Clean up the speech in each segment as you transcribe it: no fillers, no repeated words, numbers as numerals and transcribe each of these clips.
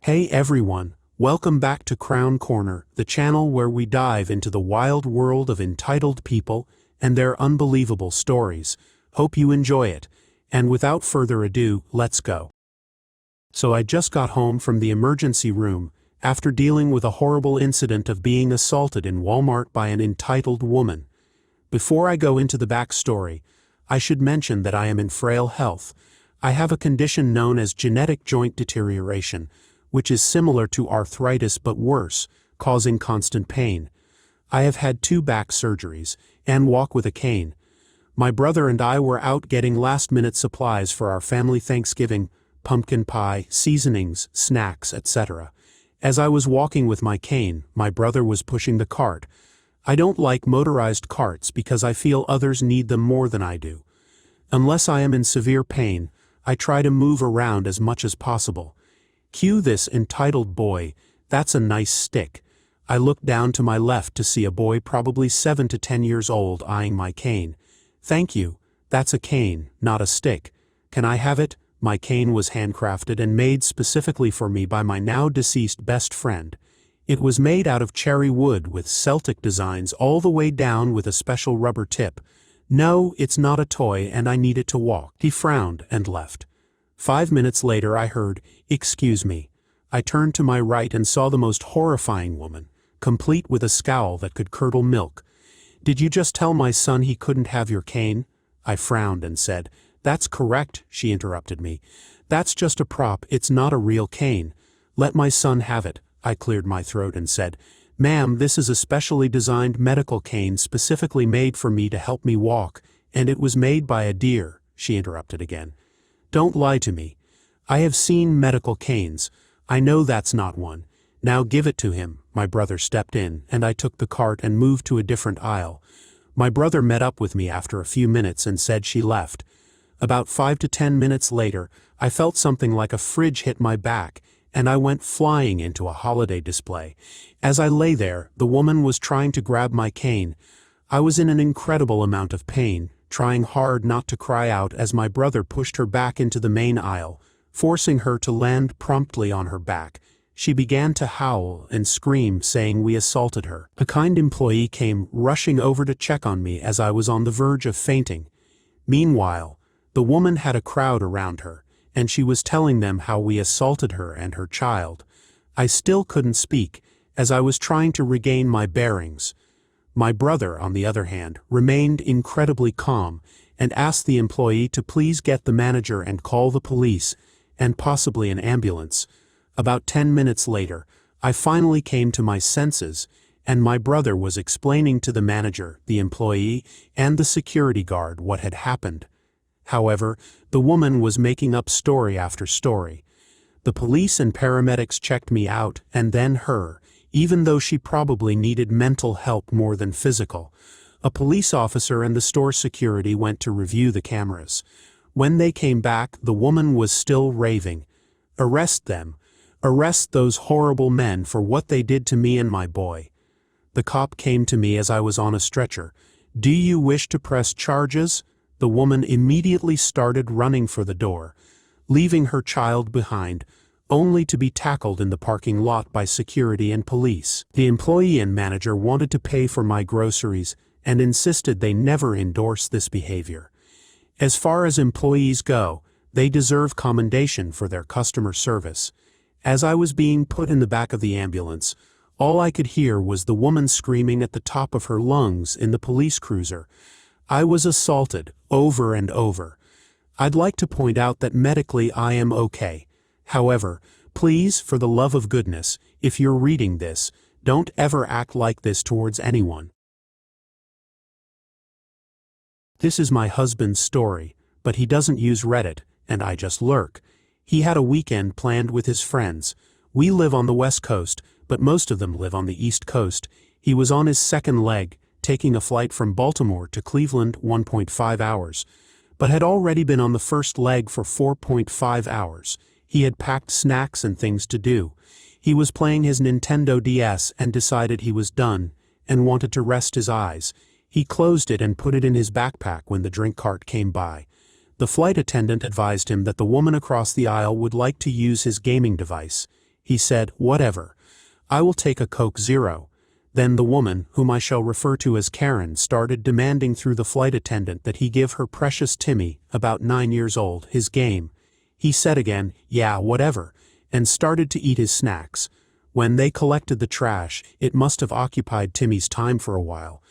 Hey everyone, welcome back to K-Korner, the channel where we dive into the wild world of entitled people and their unbelievable stories. Hope you enjoy it, and without further ado, let's go. So I just got home from the emergency room after dealing with a horrible incident of being assaulted in Walmart by an entitled woman. Before I go into the backstory, I should mention that I am in frail health. I have a condition known as genetic joint deterioration, which is similar to arthritis but worse, causing constant pain. I have had 2 back surgeries and walk with a cane. My brother and I were out getting last-minute supplies for our family Thanksgiving, pumpkin pie, seasonings, snacks, etc. As I was walking with my cane, my brother was pushing the cart. I don't like motorized carts because I feel others need them more than I do. Unless I am in severe pain, I try to move around as much as possible. Cue this entitled boy, "That's a nice stick." I looked down to my left to see a boy probably 7 to 10 years old eyeing my cane. "Thank you, that's a cane, not a stick. Can I have it?" My cane was handcrafted and made specifically for me by my now deceased best friend. It was made out of cherry wood with Celtic designs all the way down with a special rubber tip. "No, it's not a toy and I need it to walk." He frowned and left. 5 minutes later I heard, "Excuse me." I turned to my right and saw the most horrifying woman, complete with a scowl that could curdle milk. "Did you just tell my son he couldn't have your cane?" I frowned and said, "That's correct," she interrupted me. "That's just a prop, it's not a real cane. Let my son have it." I cleared my throat and said, "Ma'am, this is a specially designed medical cane specifically made for me to help me walk, and it was made by a deer," she interrupted again. "Don't lie to me. I have seen medical canes. I know that's not one. Now give it to him." My brother stepped in, and I took the cart and moved to a different aisle. My brother met up with me after a few minutes and said she left. About 5 to 10 minutes later, I felt something like a fridge hit my back, and I went flying into a holiday display. As I lay there, the woman was trying to grab my cane. I was in an incredible amount of pain, trying hard not to cry out as my brother pushed her back into the main aisle, forcing her to land promptly on her back. She began to howl and scream, saying we assaulted her. A kind employee came rushing over to check on me as I was on the verge of fainting. Meanwhile, the woman had a crowd around her, and she was telling them how we assaulted her and her child. I still couldn't speak, as I was trying to regain my bearings. My brother, on the other hand, remained incredibly calm and asked the employee to please get the manager and call the police, and possibly an ambulance. About 10 minutes later, I finally came to my senses, and my brother was explaining to the manager, the employee, and the security guard what had happened. However, the woman was making up story after story. The police and paramedics checked me out, and then her, even though she probably needed mental help more than physical. A police officer and the store security went to review the cameras. When they came back, the woman was still raving. "Arrest them. Arrest those horrible men for what they did to me and my boy." The cop came to me as I was on a stretcher. "Do you wish to press charges?" The woman immediately started running for the door, leaving her child behind, only to be tackled in the parking lot by security and police. The employee and manager wanted to pay for my groceries and insisted they never endorse this behavior. As far as employees go, they deserve commendation for their customer service. As I was being put in the back of the ambulance, all I could hear was the woman screaming at the top of her lungs in the police cruiser. I was assaulted over and over. I'd like to point out that medically I am okay. However, please, for the love of goodness, if you're reading this, don't ever act like this towards anyone. This is my husband's story, but he doesn't use Reddit, and I just lurk. He had a weekend planned with his friends. We live on the West Coast, but most of them live on the East Coast. He was on his second leg, taking a flight from Baltimore to Cleveland 1.5 hours, but had already been on the first leg for 4.5 hours. He had packed snacks and things to do. He was playing his Nintendo DS and decided he was done, and wanted to rest his eyes. He closed it and put it in his backpack when the drink cart came by. The flight attendant advised him that the woman across the aisle would like to use his gaming device. He said, "Whatever. I will take a Coke Zero." Then the woman, whom I shall refer to as Karen, started demanding through the flight attendant that he give her precious Timmy, about 9 years old, his game. He said again, "Yeah, whatever," and started to eat his snacks. When they collected the trash, it must have occupied Timmy's time for a while.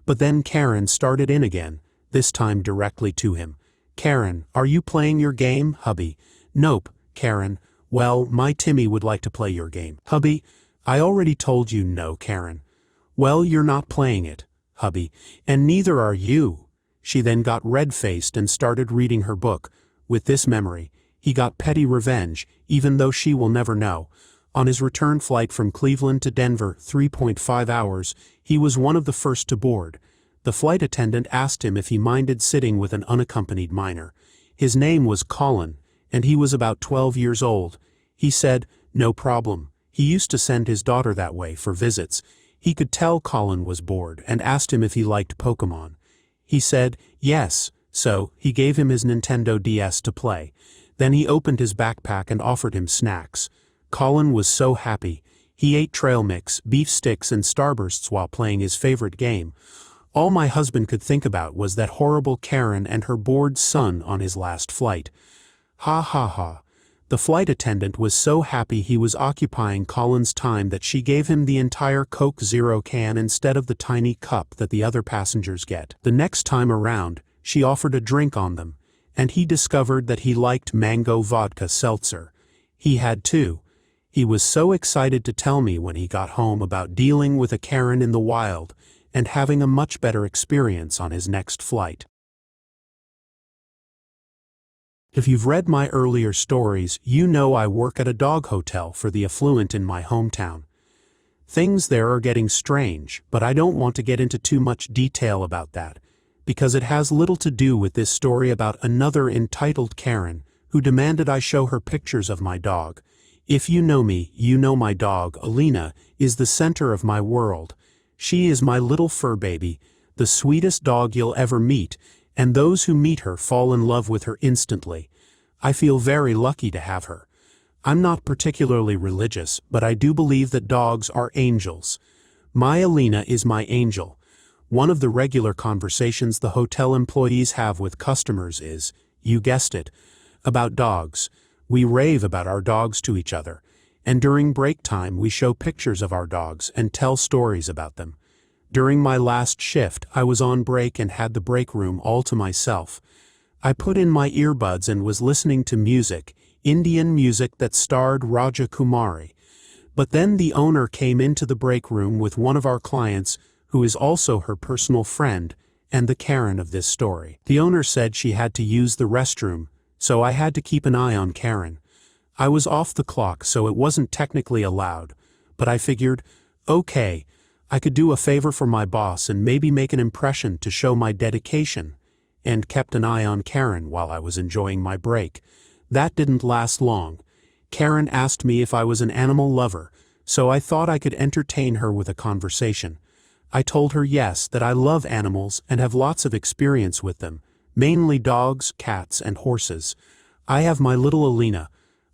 But then Karen started in again, this time directly to him. "Karen, are you playing your game, hubby?" "Nope." Karen, "Well, my Timmy would like to play your game." "Hubby, I already told you no." Karen, "Well, you're not playing it, hubby, and neither are you." She then got red-faced and started reading her book. With this memory, he got petty revenge, even though she will never know. On his return flight from Cleveland to Denver, 3.5 hours, he was one of the first to board. The flight attendant asked him if he minded sitting with an unaccompanied minor. His name was Colin, and he was about 12 years old. He said, "No problem." He used to send his daughter that way for visits. He could tell Colin was bored and asked him if he liked Pokemon. He said, "Yes," so he gave him his Nintendo DS to play. Then he opened his backpack and offered him snacks. Colin was so happy. He ate trail mix, beef sticks, and Starbursts while playing his favorite game. All my husband could think about was that horrible Karen and her bored son on his last flight. Ha ha ha. The flight attendant was so happy he was occupying Colin's time that she gave him the entire Coke Zero can instead of the tiny cup that the other passengers get. The next time around, she offered a drink on them, and he discovered that he liked mango vodka seltzer. He had too. He was so excited to tell me when he got home about dealing with a Karen in the wild and having a much better experience on his next flight. If you've read my earlier stories, you know I work at a dog hotel for the affluent in my hometown. Things there are getting strange, but I don't want to get into too much detail about that, because it has little to do with this story about another entitled Karen who demanded I show her pictures of my dog. If you know me, you know my dog, Alina, is the center of my world. She is my little fur baby, the sweetest dog you'll ever meet, and those who meet her fall in love with her instantly. I feel very lucky to have her. I'm not particularly religious, but I do believe that dogs are angels. My Alina is my angel. One of the regular conversations the hotel employees have with customers is, you guessed it, about dogs. We rave about our dogs to each other, and during break time we show pictures of our dogs and tell stories about them. During my last shift, I was on break and had the break room all to myself. I put in my earbuds and was listening to music, Indian music that starred Raja Kumari. But then the owner came into the break room with one of our clients, who is also her personal friend, and the Karen of this story. The owner said she had to use the restroom, so I had to keep an eye on Karen. I was off the clock, so it wasn't technically allowed, but I figured, okay, I could do a favor for my boss and maybe make an impression to show my dedication, and kept an eye on Karen while I was enjoying my break. That didn't last long. Karen asked me if I was an animal lover, so I thought I could entertain her with a conversation. I told her yes, that I love animals and have lots of experience with them, mainly dogs, cats, and horses. I have my little Alina.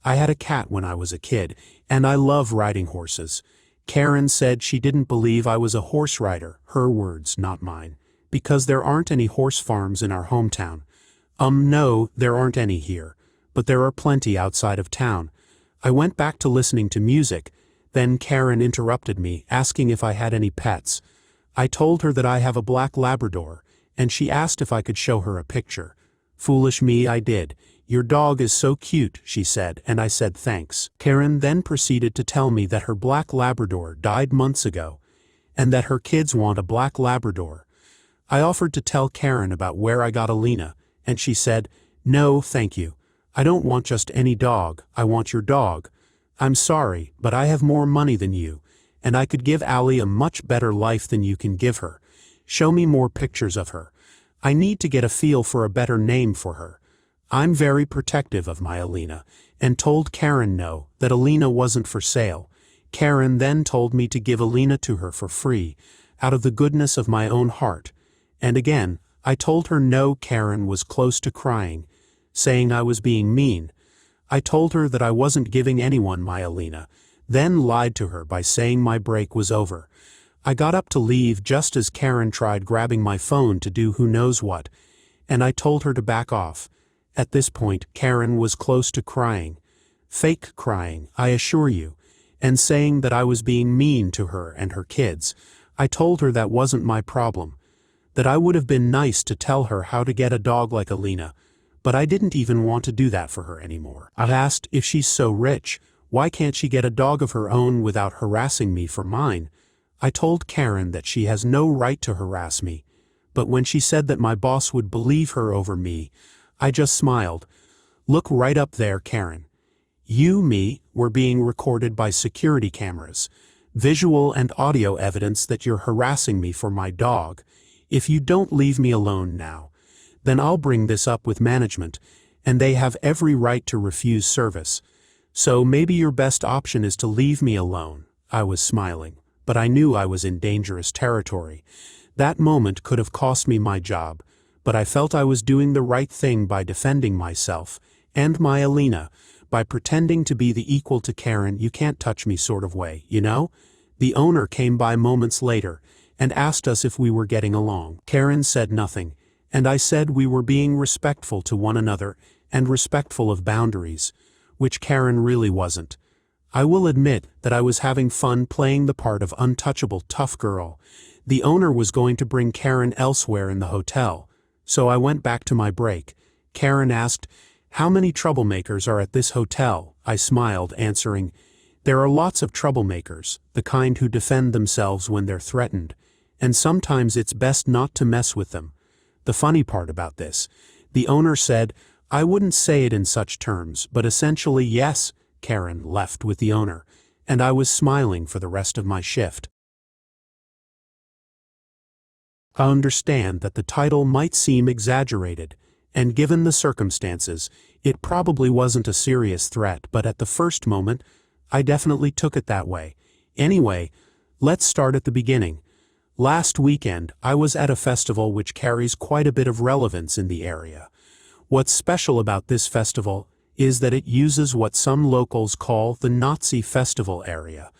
I had a cat when I was a kid, and I love riding horses. Karen said she didn't believe I was a horse rider, her words, not mine, because there aren't any horse farms in our hometown. No, there aren't any here, but there are plenty outside of town. I went back to listening to music, then Karen interrupted me, asking if I had any pets. I told her that I have a black Labrador, and she asked if I could show her a picture. Foolish me, I did. Your dog is so cute, she said, and I said thanks. Karen then proceeded to tell me that her black Labrador died months ago, and that her kids want a black Labrador. I offered to tell Karen about where I got Alina, and she said, no, thank you. I don't want just any dog, I want your dog. I'm sorry, but I have more money than you, and I could give Allie a much better life than you can give her. Show me more pictures of her. I need to get a feel for a better name for her. I'm very protective of my Alina, and told Karen no, that Alina wasn't for sale. Karen then told me to give Alina to her for free, out of the goodness of my own heart. And again, I told her no. Karen was close to crying, saying I was being mean. I told her that I wasn't giving anyone my Alina, then lied to her by saying my break was over. I got up to leave just as Karen tried grabbing my phone to do who knows what, and I told her to back off. At this point, Karen was close to crying. Fake crying, I assure you, and saying that I was being mean to her and her kids. I told her that wasn't my problem, that I would have been nice to tell her how to get a dog like Alina, but I didn't even want to do that for her anymore. I asked, if she's so rich, why can't she get a dog of her own without harassing me for mine? I told Karen that she has no right to harass me, but when she said that my boss would believe her over me, I just smiled. Look right up there, Karen. You, me, were being recorded by security cameras. Visual and audio evidence that you're harassing me for my dog. If you don't leave me alone now, then I'll bring this up with management, and they have every right to refuse service. So maybe your best option is to leave me alone. I was smiling, but I knew I was in dangerous territory. That moment could have cost me my job, but I felt I was doing the right thing by defending myself, and my Alina, by pretending to be the equal to Karen, you can't touch me sort of way, you know? The owner came by moments later and asked us if we were getting along. Karen said nothing, and I said we were being respectful to one another and respectful of boundaries, which Karen really wasn't. I will admit that I was having fun playing the part of untouchable tough girl. The owner was going to bring Karen elsewhere in the hotel, so I went back to my break. Karen asked, "How many troublemakers are at this hotel?" I smiled, answering, "There are lots of troublemakers, the kind who defend themselves when they're threatened, and sometimes it's best not to mess with them." The funny part about this, the owner said, "I wouldn't say it in such terms, but essentially yes." Karen left with the owner, and I was smiling for the rest of my shift. I understand that the title might seem exaggerated, and given the circumstances, it probably wasn't a serious threat, but at the first moment, I definitely took it that way. Anyway, let's start at the beginning. Last weekend, I was at a festival which carries quite a bit of relevance in the area. What's special about this festival is that it uses what some locals call the Nazi festival area.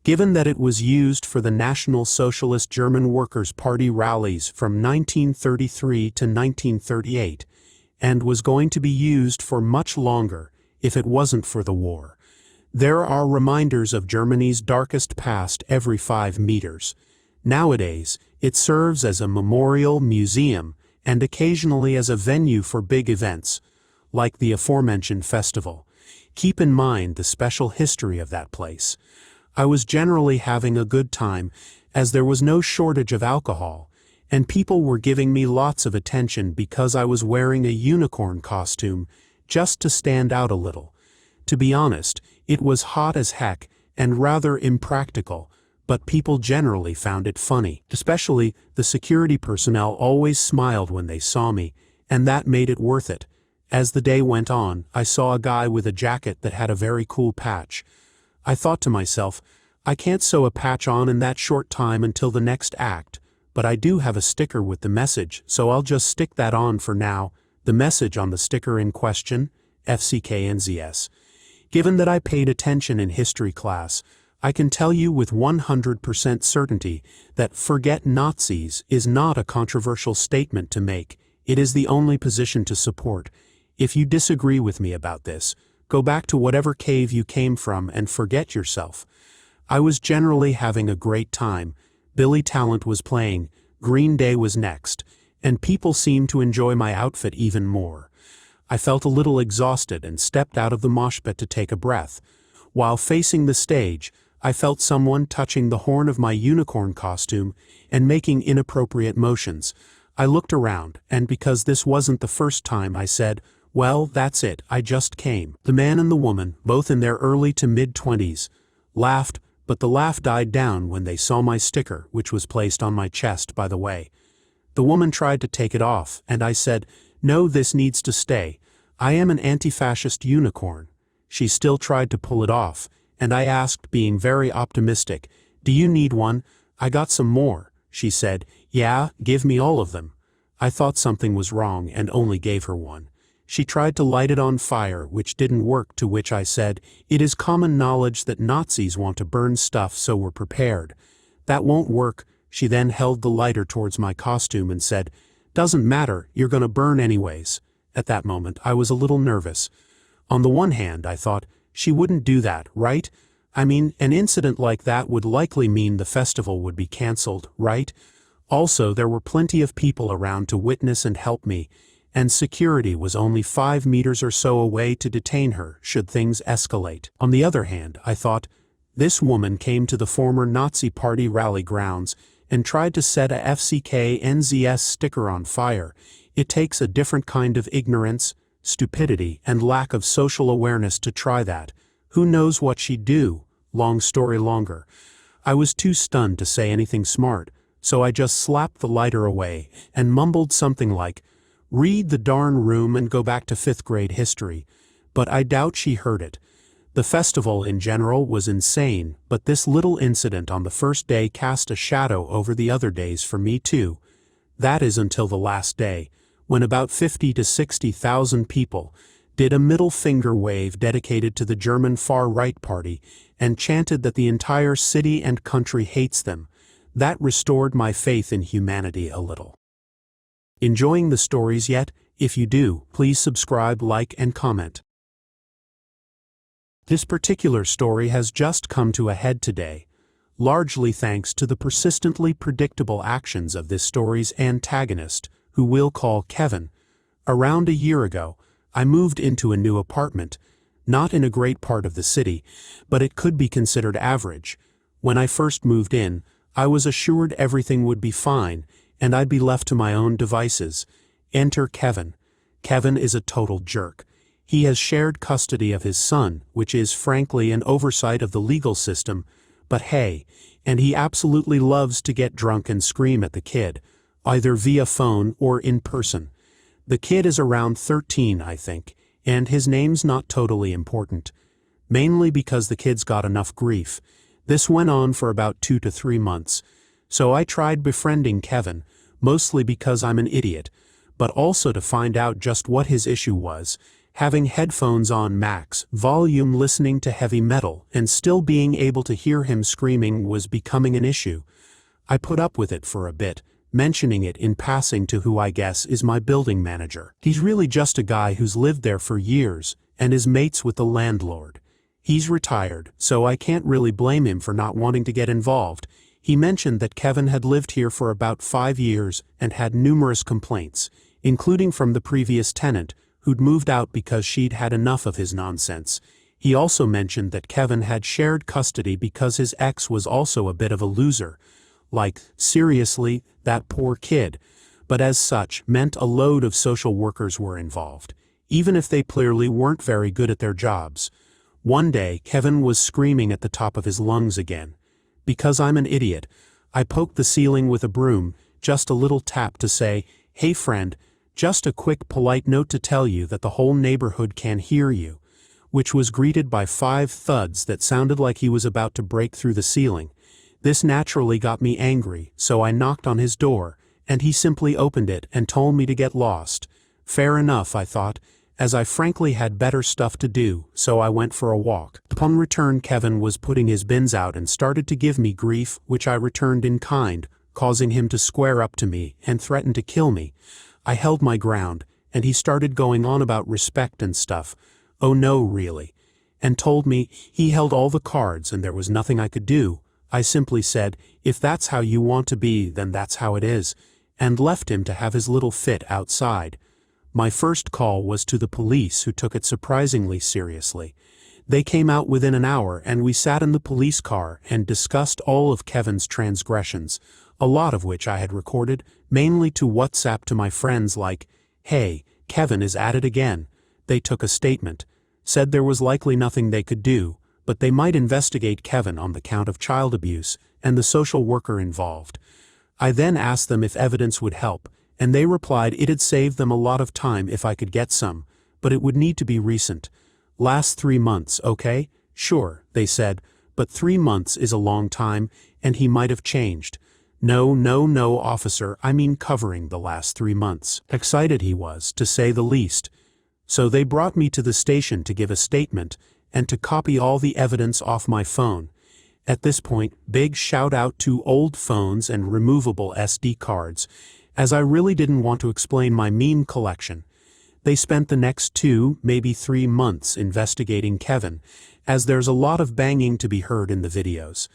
Given that it was used for the National Socialist German Workers' Party rallies from 1933 to 1938, and was going to be used for much longer if it wasn't for the war. There are reminders of Germany's darkest past every 5 meters. Nowadays, it serves as a memorial museum and occasionally as a venue for big events, like the aforementioned festival. Keep in mind the special history of that place. I was generally having a good time, as there was no shortage of alcohol, and people were giving me lots of attention because I was wearing a unicorn costume, just to stand out a little. To be honest, it was hot as heck and rather impractical, but people generally found it funny. Especially, the security personnel always smiled when they saw me, and that made it worth it. As the day went on, I saw a guy with a jacket that had a very cool patch. I thought to myself, I can't sew a patch on in that short time until the next act, but I do have a sticker with the message, so I'll just stick that on for now. The message on the sticker in question, FCKNZS. Given that I paid attention in history class, I can tell you with 100% certainty that "forget Nazis" is not a controversial statement to make. It is the only position to support. If you disagree with me about this, go back to whatever cave you came from and forget yourself. I was generally having a great time. Billy Talent was playing, Green Day was next, and people seemed to enjoy my outfit even more. I felt a little exhausted and stepped out of the mosh pit to take a breath. While facing the stage, I felt someone touching the horn of my unicorn costume and making inappropriate motions. I looked around, and because this wasn't the first time, I said, "Well, that's it, I just came." The man and the woman, both in their early to mid-20s, laughed, but the laugh died down when they saw my sticker, which was placed on my chest, by the way. The woman tried to take it off, and I said, "No, this needs to stay. I am an anti-fascist unicorn." She still tried to pull it off, and I asked, being very optimistic, "Do you need one? I got some more." She said, "Yeah, give me all of them." I thought something was wrong and only gave her one. She tried to light it on fire, which didn't work, to which I said, "It is common knowledge that Nazis want to burn stuff, so we're prepared." "That won't work." She then held the lighter towards my costume and said, "Doesn't matter, you're gonna burn anyways." At that moment, I was a little nervous. On the one hand, I thought, she wouldn't do that, right? I mean, an incident like that would likely mean the festival would be cancelled, right? Also, there were plenty of people around to witness and help me, and security was only 5 meters or so away to detain her should things escalate. On the other hand, I thought, this woman came to the former Nazi Party rally grounds and tried to set a FCK NZS sticker on fire. It takes a different kind of ignorance, stupidity, and lack of social awareness to try that. Who knows what she'd do? Long story longer. I was too stunned to say anything smart, so I just slapped the lighter away and mumbled something like, "Read the darn room and go back to 5th grade history." But I doubt she heard it. The festival in general was insane, but this little incident on the first day cast a shadow over the other days for me too. That is until the last day, when about 50 to 60,000 people did a middle finger wave dedicated to the German far-right party and chanted that the entire city and country hates them. That restored my faith in humanity a little. Enjoying the stories yet? If you do, please subscribe, like, and comment. This particular story has just come to a head today, largely thanks to the persistently predictable actions of this story's antagonist, who we'll call Kevin. Around a year ago, I moved into a new apartment, not in a great part of the city, but it could be considered average. When I first moved in, I was assured everything would be fine, and I'd be left to my own devices. Enter Kevin. Kevin is a total jerk. He has shared custody of his son, which is frankly an oversight of the legal system, but hey, and he absolutely loves to get drunk and scream at the kid, either via phone or in person. The kid is around 13, I think, and his name's not totally important, mainly because the kid's got enough grief. This went on for about 2 to 3 months, so I tried befriending Kevin, mostly because I'm an idiot, but also to find out just what his issue was. Having headphones on max volume listening to heavy metal and still being able to hear him screaming was becoming an issue. I put up with it for a bit, mentioning it in passing to who I guess is my building manager. He's really just a guy who's lived there for years and is mates with the landlord. He's retired, so I can't really blame him for not wanting to get involved. He mentioned that Kevin had lived here for about 5 years and had numerous complaints, including from the previous tenant, who'd moved out because she'd had enough of his nonsense. He also mentioned that Kevin had shared custody because his ex was also a bit of a loser. Like, seriously, that poor kid. But as such, meant a load of social workers were involved, even if they clearly weren't very good at their jobs. One day, Kevin was screaming at the top of his lungs again. Because I'm an idiot, I poked the ceiling with a broom, just a little tap to say, "Hey friend, just a quick polite note to tell you that the whole neighborhood can hear you," which was greeted by 5 thuds that sounded like he was about to break through the ceiling. This naturally got me angry, so I knocked on his door, and he simply opened it and told me to get lost. Fair enough, I thought, as I frankly had better stuff to do, so I went for a walk. Upon return, Kevin was putting his bins out and started to give me grief, which I returned in kind, causing him to square up to me and threaten to kill me. I held my ground, and he started going on about respect and stuff. Oh no, really. And told me he held all the cards and there was nothing I could do. I simply said, "If that's how you want to be, then that's how it is," and left him to have his little fit outside. My first call was to the police, who took it surprisingly seriously. They came out within an hour and we sat in the police car and discussed all of Kevin's transgressions, a lot of which I had recorded, mainly to WhatsApp to my friends like, "Hey, Kevin is at it again." They took a statement, said there was likely nothing they could do, but they might investigate Kevin on the count of child abuse and the social worker involved. I then asked them if evidence would help, and they replied it'd save them a lot of time if I could get some, but it would need to be recent. Last 3 months, okay? Sure, they said, but 3 months is a long time, and he might have changed. No, officer, I mean covering the last 3 months. Excited he was, to say the least. So they brought me to the station to give a statement and to copy all the evidence off my phone. At this point, big shout out to old phones and removable SD cards, as I really didn't want to explain my meme collection. They spent the next 2, maybe 3 months investigating Kevin, as there's a lot of banging to be heard in the videos.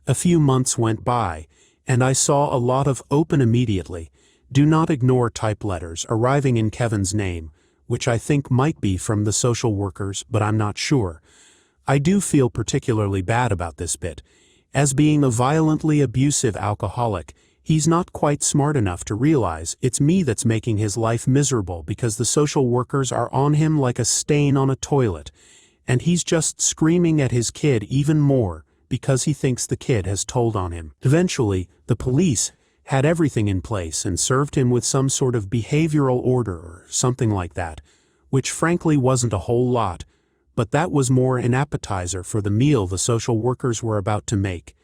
A few months went by, and I saw a lot of "open immediately, do not ignore" type letters arriving in Kevin's name, which I think might be from the social workers, but I'm not sure. I do feel particularly bad about this bit. As being a violently abusive alcoholic, he's not quite smart enough to realize it's me that's making his life miserable because the social workers are on him like a stain on a toilet, and he's just screaming at his kid even more because he thinks the kid has told on him. Eventually, the police had everything in place and served him with some sort of behavioral order or something like that, which frankly wasn't a whole lot, but that was more an appetizer for the meal the social workers were about to make.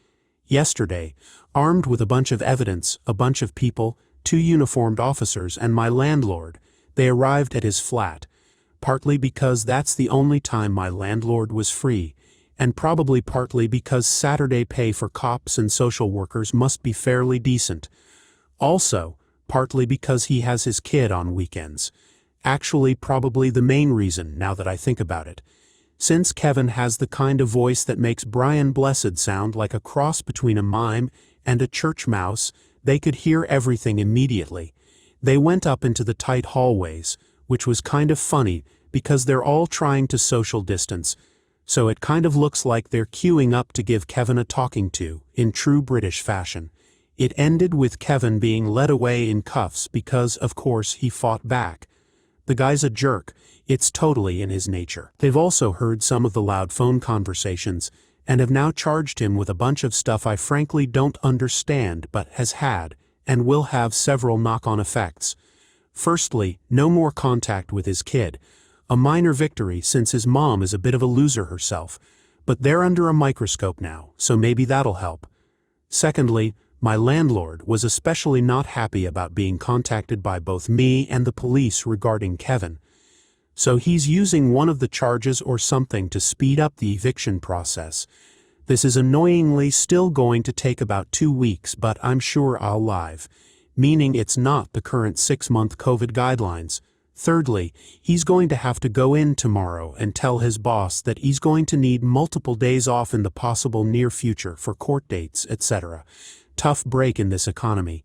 Yesterday, armed with a bunch of evidence, a bunch of people, 2 uniformed officers and my landlord, they arrived at his flat, partly because that's the only time my landlord was free, and probably partly because Saturday pay for cops and social workers must be fairly decent. Also, partly because he has his kid on weekends. Actually, probably the main reason, now that I think about it. Since Kevin has the kind of voice that makes Brian Blessed sound like a cross between a mime and a church mouse, they could hear everything immediately. They went up into the tight hallways, which was kind of funny because they're all trying to social distance, so it kind of looks like they're queuing up to give Kevin a talking to, in true British fashion. It ended with Kevin being led away in cuffs because, of course, he fought back. The guy's a jerk. It's totally in his nature. They've also heard some of the loud phone conversations, and have now charged him with a bunch of stuff I frankly don't understand but has had, and will have several knock-on effects. Firstly, no more contact with his kid. A minor victory since his mom is a bit of a loser herself, but they're under a microscope now, so maybe that'll help. Secondly, my landlord was especially not happy about being contacted by both me and the police regarding Kevin. So he's using one of the charges or something to speed up the eviction process. This is annoyingly still going to take about 2 weeks, but I'm sure I'll live, meaning it's not the current 6-month COVID guidelines. Thirdly, he's going to have to go in tomorrow and tell his boss that he's going to need multiple days off in the possible near future for court dates, etc. Tough break in this economy.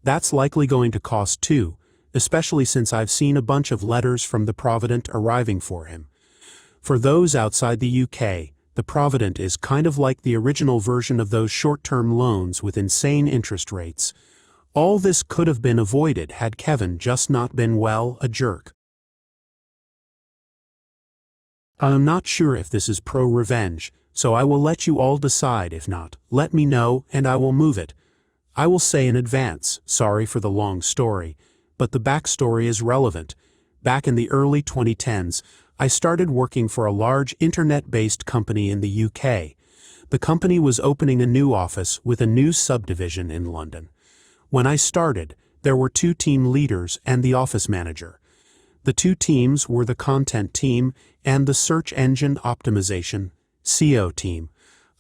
That's likely going to cost too, especially since I've seen a bunch of letters from the Provident arriving for him. For those outside the UK, the Provident is kind of like the original version of those short-term loans with insane interest rates. All this could have been avoided had Kevin just not been, well, a jerk. I'm not sure if this is pro-revenge, so I will let you all decide. If not, let me know and I will move it. I will say in advance, sorry for the long story, but the backstory is relevant. Back in the early 2010s, I started working for a large internet-based company in the UK. The company was opening a new office with a new subdivision in London. When I started, there were 2 team leaders and the office manager. The 2 teams were the content team and the search engine optimization (SEO) team.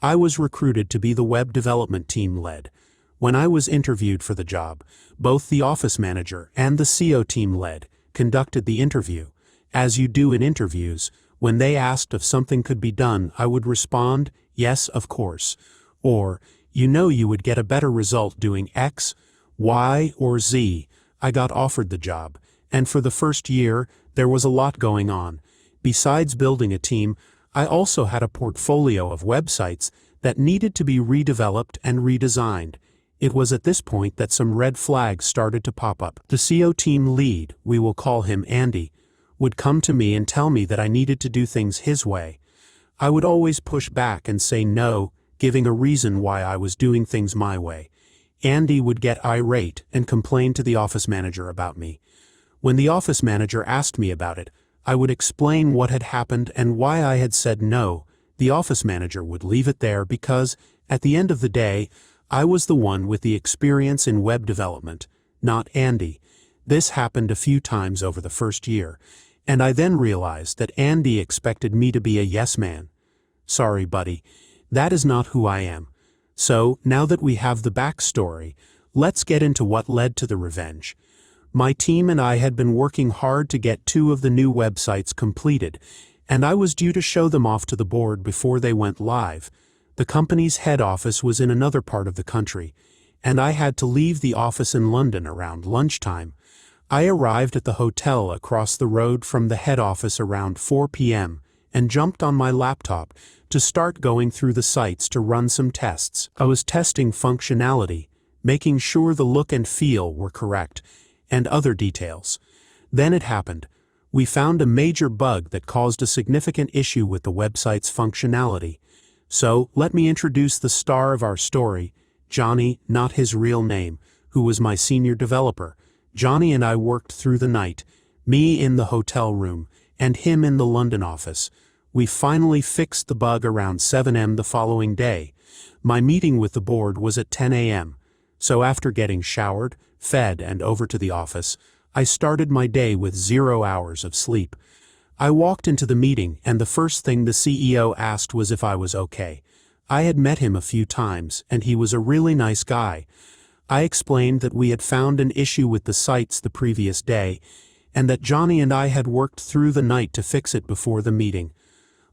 I was recruited to be the web development team lead. When I was interviewed for the job, both the office manager and the SEO team lead conducted the interview. As you do in interviews, when they asked if something could be done, I would respond, yes, of course, or, you would get a better result doing X, Y, or Z. I got offered the job, and for the first year, there was a lot going on. Besides building a team, I also had a portfolio of websites that needed to be redeveloped and redesigned. It was at this point that some red flags started to pop up. The SEO team lead, we will call him Andy, would come to me and tell me that I needed to do things his way. I would always push back and say no, giving a reason why I was doing things my way. Andy would get irate and complain to the office manager about me. When the office manager asked me about it, I would explain what had happened and why I had said no. The office manager would leave it there because, at the end of the day, I was the one with the experience in web development, not Andy. This happened a few times over the first year, And I then realized that Andy expected me to be a yes man. Sorry, buddy. That is not who I am. So, now that we have the backstory, let's get into what led to the revenge. My team and I had been working hard to get 2 of the new websites completed, and I was due to show them off to the board before they went live. The company's head office was in another part of the country, and I had to leave the office in London around lunchtime. I arrived at the hotel across the road from the head office around 4 p.m. and jumped on my laptop to start going through the sites to run some tests. I was testing functionality, making sure the look and feel were correct, and other details. Then it happened. We found a major bug that caused a significant issue with the website's functionality. So, let me introduce the star of our story, Johnny, not his real name, who was my senior developer. Johnny and I worked through the night, me in the hotel room, and him in the London office. We finally fixed the bug around 7 a.m. the following day. My meeting with the board was at 10 a.m. So after getting showered, fed, and over to the office, I started my day with 0 hours of sleep. I walked into the meeting, and the first thing the CEO asked was if I was okay. I had met him a few times, and he was a really nice guy. I explained that we had found an issue with the sites the previous day, and that Johnny and I had worked through the night to fix it before the meeting.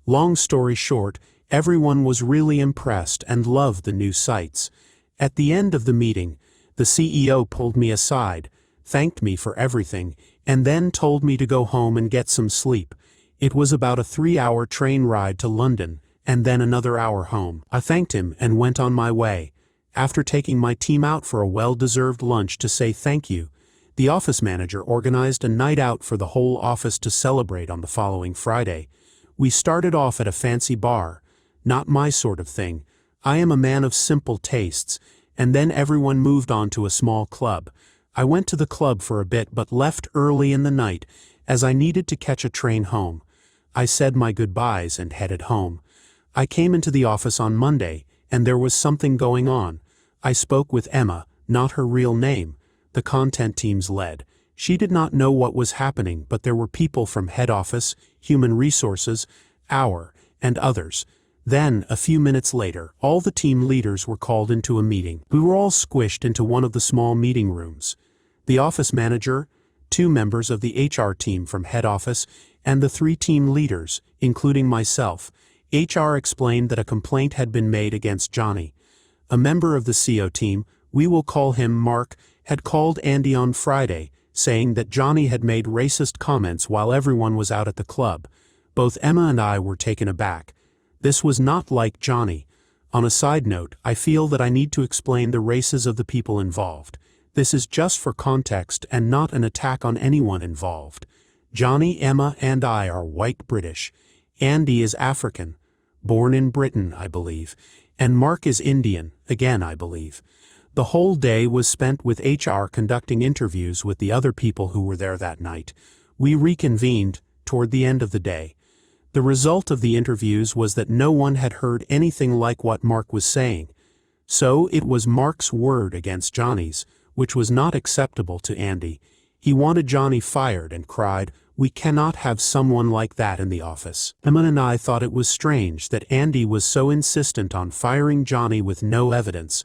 Long story short, everyone was really impressed and loved the new sites. At the end of the meeting, the CEO pulled me aside, thanked me for everything, and then told me to go home and get some sleep. It was about a 3-hour train ride to London, and then another hour home. I thanked him and went on my way. After taking my team out for a well-deserved lunch to say thank you, the office manager organized a night out for the whole office to celebrate on the following Friday. We started off at a fancy bar. Not my sort of thing. I am a man of simple tastes, and then everyone moved on to a small club. I went to the club for a bit but left early in the night, as I needed to catch a train home. I said my goodbyes and headed home. I came into the office on Monday, and there was something going on. I spoke with Emma, not her real name, the content team's lead. She did not know what was happening, but there were people from head office, human resources, our, and others. Then, a few minutes later, all the team leaders were called into a meeting. We were all squished into one of the small meeting rooms. The office manager, 2 members of the HR team from head office, and the 3 team leaders, including myself. HR explained that a complaint had been made against Johnny. A member of the CO team, we will call him Mark, had called Andy on Friday, saying that Johnny had made racist comments while everyone was out at the club. Both Emma and I were taken aback. This was not like Johnny. On a side note, I feel that I need to explain the races of the people involved. This is just for context and not an attack on anyone involved. Johnny, Emma, and I are white British. Andy is African, born in Britain, I believe, and Mark is Indian, again I believe. The whole day was spent with HR conducting interviews with the other people who were there that night. We reconvened toward the end of the day. The result of the interviews was that no one had heard anything like what Mark was saying. So it was Mark's word against Johnny's, which was not acceptable to Andy. He wanted Johnny fired and cried, "We cannot have someone like that in the office." Emma and I thought it was strange that Andy was so insistent on firing Johnny with no evidence.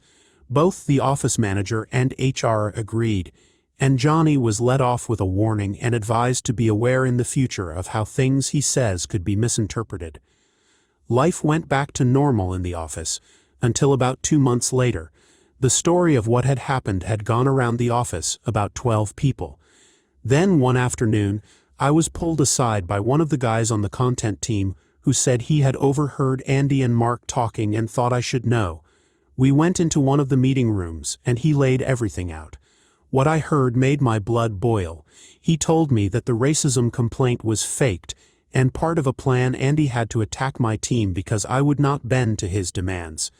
Both the office manager and HR agreed, and Johnny was let off with a warning and advised to be aware in the future of how things he says could be misinterpreted. Life went back to normal in the office, until about 2 months later. The story of what had happened had gone around the office, about 12 people. Then one afternoon, I was pulled aside by one of the guys on the content team who said he had overheard Andy and Mark talking and thought I should know. We went into one of the meeting rooms, and he laid everything out. What I heard made my blood boil. He told me that the racism complaint was faked, and part of a plan Andy had to attack my team because I would not bend to his demands.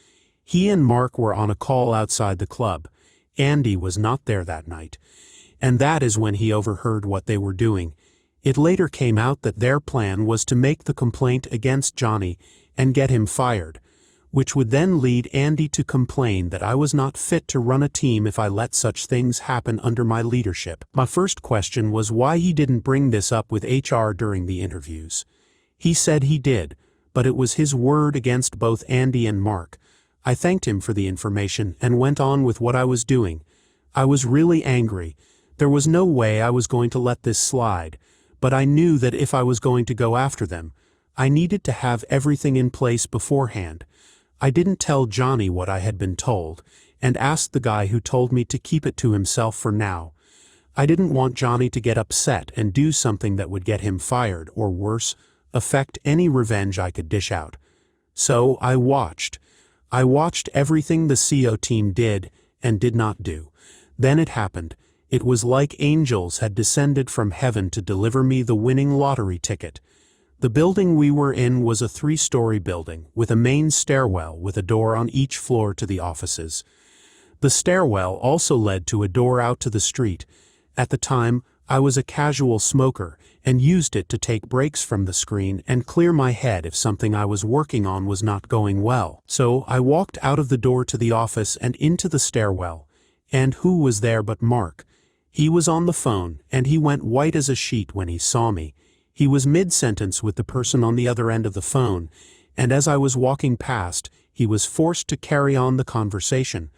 He and Mark were on a call outside the club. Andy was not there that night. And that is when he overheard what they were doing. It later came out that their plan was to make the complaint against Johnny and get him fired. which would then lead Andy to complain that I was not fit to run a team if I let such things happen under my leadership. My first question was why he didn't bring this up with HR during the interviews. He said he did, but it was his word against both Andy and Mark. I thanked him for the information and went on with what I was doing. I was really angry. There was no way I was going to let this slide, but I knew that if I was going to go after them, I needed to have everything in place beforehand. I didn't tell Johnny what I had been told, and asked the guy who told me to keep it to himself for now. I didn't want Johnny to get upset and do something that would get him fired, or worse, affect any revenge I could dish out. So I watched. I watched everything the CO team did and did not do. Then it happened. It was like angels had descended from heaven to deliver me the winning lottery ticket. The building we were in was a 3-story building, with a main stairwell with a door on each floor to the offices. The stairwell also led to a door out to the street. At the time, I was a casual smoker, and used it to take breaks from the screen and clear my head if something I was working on was not going well. So I walked out of the door to the office and into the stairwell. And who was there but Mark? He was on the phone, and he went white as a sheet when he saw me. He was mid-sentence with the person on the other end of the phone, and as I was walking past, he was forced to carry on the conversation.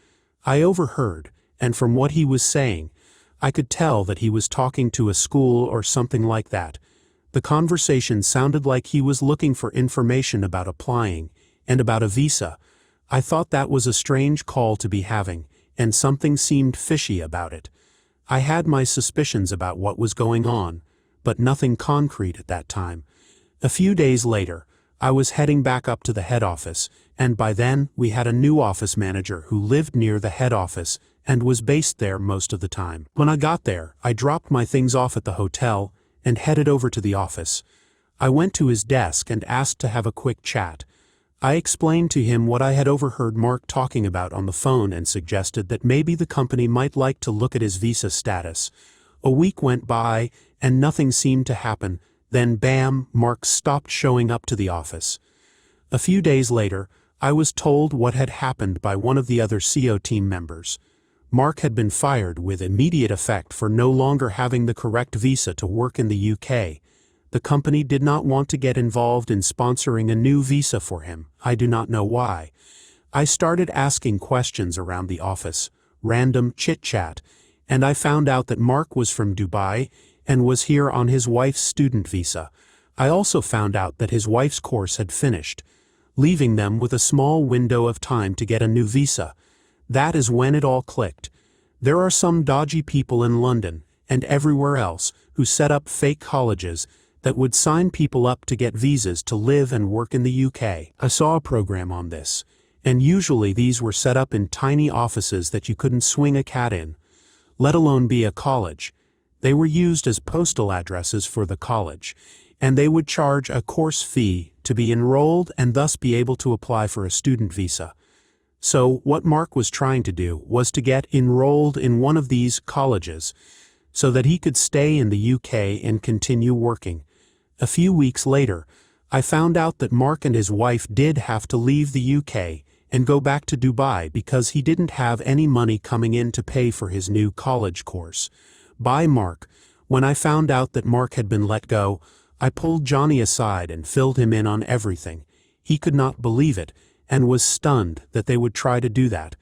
I overheard, and from what he was saying, I could tell that he was talking to a school or something like that. The conversation sounded like he was looking for information about applying, and about a visa. I thought that was a strange call to be having, and something seemed fishy about it. I had my suspicions about what was going on, but nothing concrete at that time. A few days later, I was heading back up to the head office, and by then we had a new office manager who lived near the head office and was based there most of the time. When I got there, I dropped my things off at the hotel and headed over to the office. I went to his desk and asked to have a quick chat. I explained to him what I had overheard Mark talking about on the phone and suggested that maybe the company might like to look at his visa status. A week went by, and nothing seemed to happen. Then bam, Mark stopped showing up to the office. A few days later, I was told what had happened by one of the other CO team members. Mark had been fired with immediate effect for no longer having the correct visa to work in the UK. The company did not want to get involved in sponsoring a new visa for him. I do not know why. I started asking questions around the office, random chit-chat, and I found out that Mark was from Dubai and was here on his wife's student visa. I also found out that his wife's course had finished, leaving them with a small window of time to get a new visa. That is when it all clicked. There are some dodgy people in London and everywhere else who set up fake colleges that would sign people up to get visas to live and work in the UK. I saw a program on this, and usually these were set up in tiny offices that you couldn't swing a cat in, let alone be a college. They were used as postal addresses for the college, and they would charge a course fee to be enrolled and thus be able to apply for a student visa. So what Mark was trying to do was to get enrolled in one of these colleges so that he could stay in the UK and continue working. A few weeks later, I found out that Mark and his wife did have to leave the UK and go back to Dubai because he didn't have any money coming in to pay for his new college course. By Mark, when I found out that Mark had been let go, I pulled Johnny aside and filled him in on everything. He could not believe it and was stunned that they would try to do that.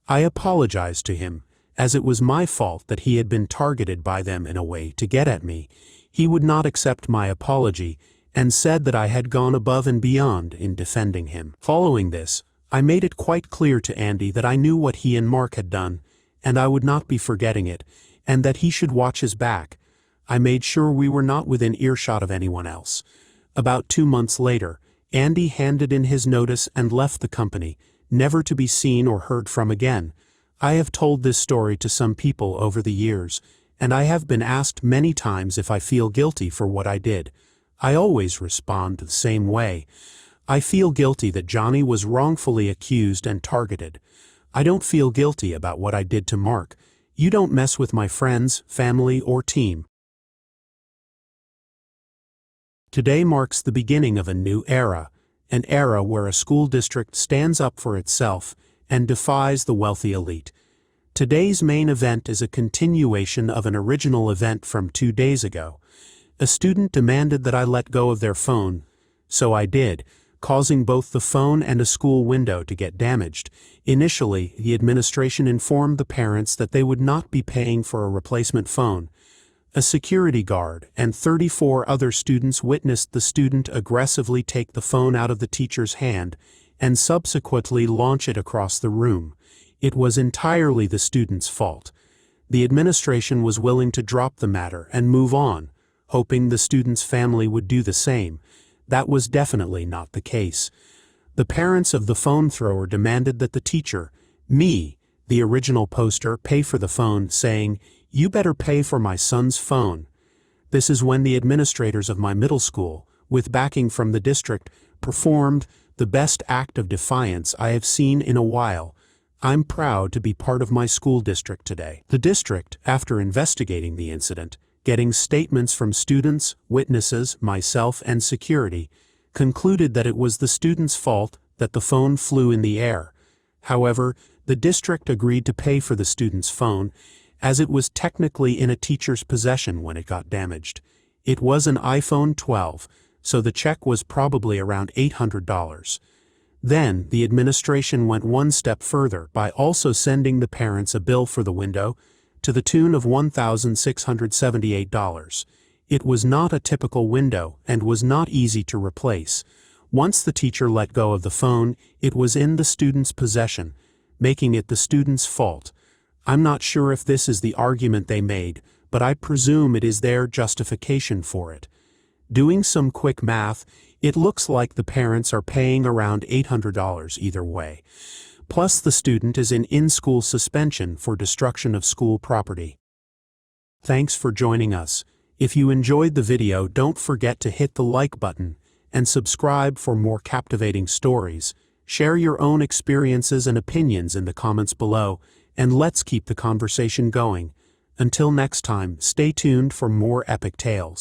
I apologized to him, as it was my fault that he had been targeted by them in a way to get at me. He would not accept my apology and said that I had gone above and beyond in defending him. Following this, I made it quite clear to Andy that I knew what he and Mark had done, and I would not be forgetting it, and that he should watch his back. I made sure we were not within earshot of anyone else. About 2 months later, Andy handed in his notice and left the company, never to be seen or heard from again. I have told this story to some people over the years, and I have been asked many times if I feel guilty for what I did. I always respond the same way. I feel guilty that Johnny was wrongfully accused and targeted. I don't feel guilty about what I did to Mark. You don't mess with my friends, family, or team. Today marks the beginning of a new era, an era where a school district stands up for itself and defies the wealthy elite. Today's main event is a continuation of an original event from 2 days ago. A student demanded that I let go of their phone, so I did, causing both the phone and a school window to get damaged. Initially, the administration informed the parents that they would not be paying for a replacement phone. A security guard and 34 other students witnessed the student aggressively take the phone out of the teacher's hand and subsequently launch it across the room. It was entirely the student's fault. The administration was willing to drop the matter and move on, hoping the student's family would do the same. That was definitely not the case. The parents of the phone thrower demanded that the teacher, me, the original poster, pay for the phone, saying, "You better pay for my son's phone." This is when the administrators of my middle school, with backing from the district, performed the best act of defiance I have seen in a while. I'm proud to be part of my school district today. The district, after investigating the incident, getting statements from students, witnesses, myself, and security, concluded that it was the student's fault that the phone flew in the air. However, the district agreed to pay for the student's phone, as it was technically in a teacher's possession when it got damaged. It was an iPhone 12, so the check was probably around $800. Then, the administration went one step further by also sending the parents a bill for the window to the tune of $1,678. It was not a typical window and was not easy to replace. Once the teacher let go of the phone, it was in the student's possession, making it the student's fault. I'm not sure if this is the argument they made, but I presume it is their justification for it. Doing some quick math, it looks like the parents are paying around $800 either way. Plus the student is in-school suspension for destruction of school property. Thanks for joining us. If you enjoyed the video, don't forget to hit the like button and subscribe for more captivating stories. Share your own experiences and opinions in the comments below, and let's keep the conversation going. Until next time, stay tuned for more epic tales.